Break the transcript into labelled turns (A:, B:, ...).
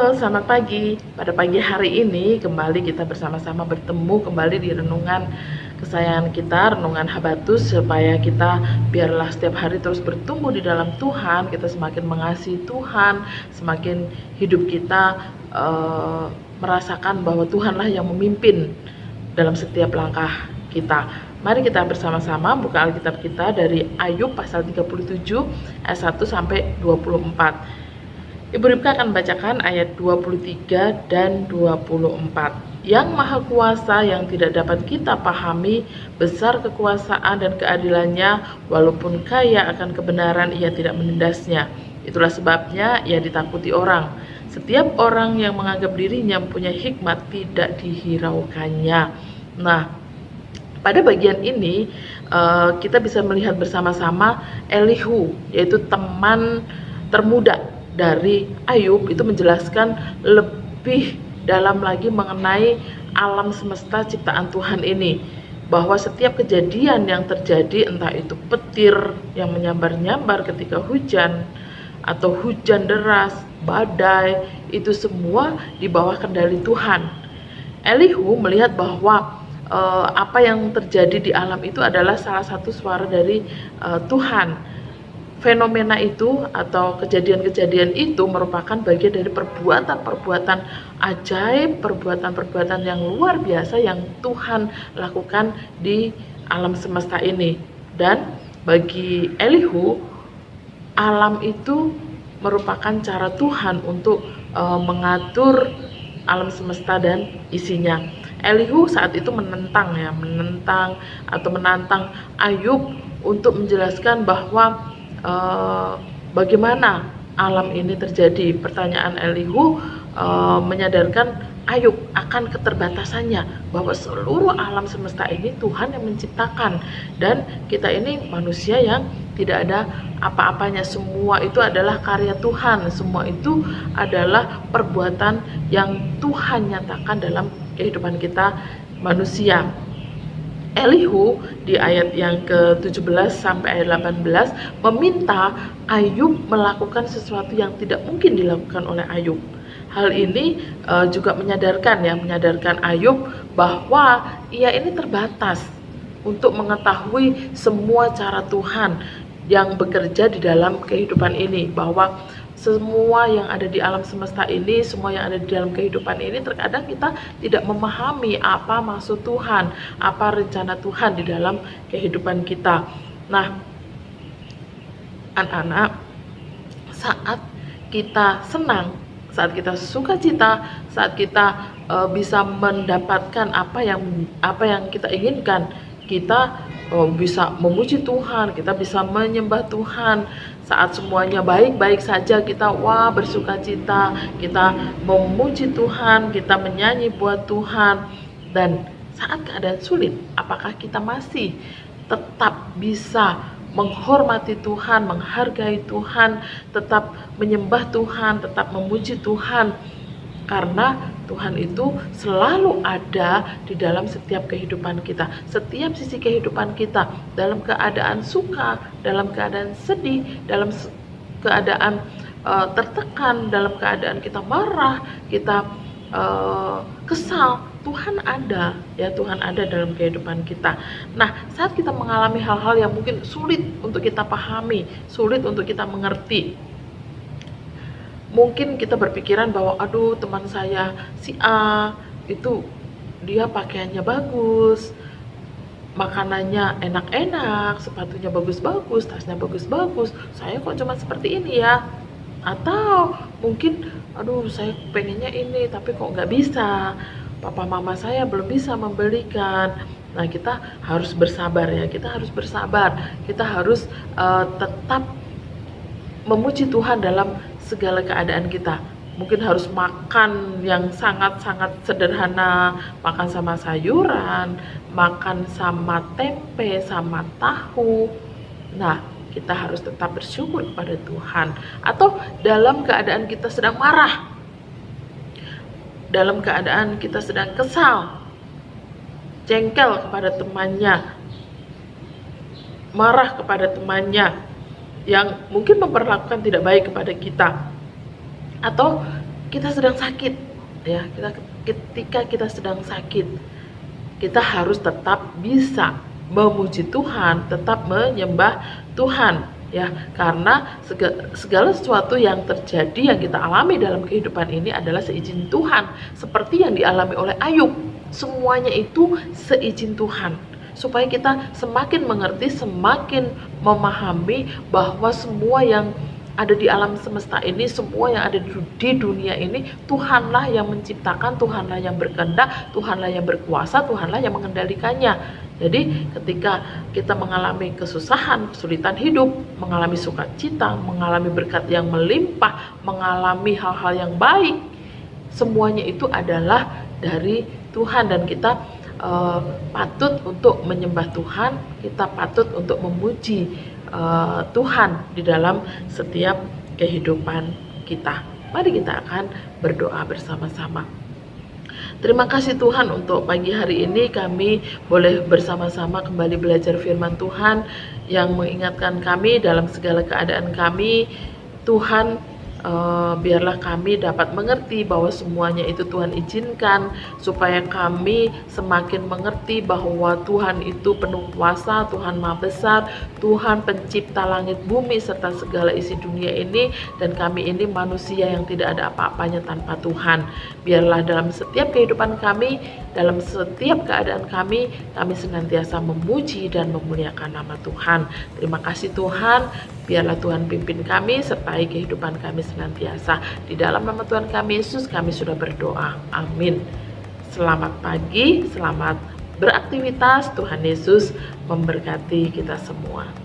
A: Halo, selamat pagi. Pada pagi hari ini kembali kita bersama-sama bertemu kembali di renungan kesayangan kita, renungan Habatus, supaya kita biarlah setiap hari terus bertumbuh di dalam Tuhan, kita semakin mengasihi Tuhan, semakin hidup kita merasakan bahwa Tuhanlah yang memimpin dalam setiap langkah kita. Mari kita bersama-sama buka Alkitab kita dari Ayub pasal 37 ayat 1 sampai 24. Ibu Ripka akan membacakan ayat 23 dan 24. Yang maha kuasa yang tidak dapat kita pahami, besar kekuasaan dan keadilannya, walaupun kaya akan kebenaran ia tidak menindasnya. Itulah sebabnya ia ditakuti orang. Setiap orang yang menganggap dirinya mempunyai hikmat tidak dihiraukannya. Nah, pada bagian ini kita bisa melihat bersama-sama Elihu, yaitu teman termuda dari Ayub, itu menjelaskan lebih dalam lagi mengenai alam semesta ciptaan Tuhan ini, bahwa setiap kejadian yang terjadi, entah itu petir yang menyambar-nyambar ketika hujan atau hujan deras, badai, itu semua di bawah kendali Tuhan. Elihu melihat bahwa apa yang terjadi di alam itu adalah salah satu suara dari Tuhan. Fenomena itu atau kejadian-kejadian itu merupakan bagian dari perbuatan-perbuatan ajaib, perbuatan-perbuatan yang luar biasa yang Tuhan lakukan di alam semesta ini. Dan bagi Elihu, alam itu merupakan cara Tuhan untuk mengatur alam semesta dan isinya. Elihu saat itu menentang Ayub untuk menjelaskan bahwa bagaimana alam ini terjadi. Pertanyaan Elihu menyadarkan Ayub akan keterbatasannya, bahwa seluruh alam semesta ini Tuhan yang menciptakan, dan kita ini manusia yang tidak ada apa-apanya. Semua itu adalah karya Tuhan, semua itu adalah perbuatan yang Tuhan nyatakan dalam kehidupan kita manusia. Elihu di ayat yang ke-17 sampai ayat 18 meminta Ayub melakukan sesuatu yang tidak mungkin dilakukan oleh Ayub. Hal ini juga menyadarkan Ayub bahwa ia ini terbatas untuk mengetahui semua cara Tuhan yang bekerja di dalam kehidupan ini, bahwa semua yang ada di alam semesta ini, semua yang ada di dalam kehidupan ini, terkadang kita tidak memahami apa maksud Tuhan, apa rencana Tuhan di dalam kehidupan kita. Nah, anak-anak, saat kita senang, saat kita sukacita, saat kita bisa mendapatkan apa yang kita inginkan, kita bisa memuji Tuhan, kita bisa menyembah Tuhan. Saat semuanya baik-baik saja, kita bersukacita, kita memuji Tuhan, kita menyanyi buat Tuhan. Dan saat keadaan sulit, apakah kita masih tetap bisa menghormati Tuhan, menghargai Tuhan, tetap menyembah Tuhan, tetap memuji Tuhan? Karena Tuhan itu selalu ada di dalam setiap kehidupan kita, setiap sisi kehidupan kita, dalam keadaan suka, dalam keadaan sedih, dalam keadaan tertekan, dalam keadaan kita marah, kita kesal. Tuhan ada, Tuhan ada dalam kehidupan kita. Nah, saat kita mengalami hal-hal yang mungkin sulit untuk kita pahami, sulit untuk kita mengerti, mungkin kita berpikiran bahwa aduh, teman saya si A itu dia pakaiannya bagus, makanannya enak-enak, sepatunya bagus-bagus, tasnya bagus-bagus, saya kok cuma seperti ini ya. Atau mungkin aduh, saya pengennya ini tapi kok nggak bisa, papa mama saya belum bisa membelikan. Nah, kita harus bersabar kita harus tetap memuji Tuhan dalam segala keadaan kita. Mungkin harus makan yang sangat-sangat sederhana, makan sama sayuran, makan sama tempe, sama tahu. Nah, kita harus tetap bersyukur kepada Tuhan. Atau dalam keadaan kita sedang marah, dalam keadaan kita sedang kesal, jengkel kepada temannya, marah kepada temannya yang mungkin memperlakukan tidak baik kepada kita, atau kita sedang sakit, ya, ketika kita sedang sakit, kita harus tetap bisa memuji Tuhan, tetap menyembah Tuhan, ya, karena segala sesuatu yang terjadi, yang kita alami dalam kehidupan ini adalah seizin Tuhan, seperti yang dialami oleh Ayub. Semuanya itu seizin Tuhan, supaya kita semakin mengerti, semakin memahami bahwa semua yang ada di alam semesta ini, semua yang ada di dunia ini, Tuhanlah yang menciptakan, Tuhanlah yang berkehendak, Tuhanlah yang berkuasa, Tuhanlah yang mengendalikannya. Jadi ketika kita mengalami kesusahan, kesulitan hidup, mengalami sukacita, mengalami berkat yang melimpah, mengalami hal-hal yang baik, semuanya itu adalah dari Tuhan, dan kita patut untuk menyembah Tuhan, kita patut untuk memuji Tuhan di dalam setiap kehidupan kita. Mari kita akan berdoa bersama-sama. Terima kasih Tuhan, untuk pagi hari ini kami boleh bersama-sama kembali belajar firman Tuhan yang mengingatkan kami dalam segala keadaan kami. Tuhan, biarlah kami dapat mengerti bahwa semuanya itu Tuhan izinkan, supaya kami semakin mengerti bahwa Tuhan itu penuh kuasa, Tuhan Maha Besar, Tuhan pencipta langit bumi serta segala isi dunia ini, dan kami ini manusia yang tidak ada apa-apanya tanpa Tuhan. Biarlah dalam setiap kehidupan kami, dalam setiap keadaan kami senantiasa memuji dan memuliakan nama Tuhan. Terima kasih Tuhan, biarlah Tuhan pimpin kami, sertai kehidupan kami senantiasa. Di dalam nama Tuhan kami Yesus kami sudah berdoa. Amin. Selamat pagi, selamat beraktivitas. Tuhan Yesus memberkati kita semua.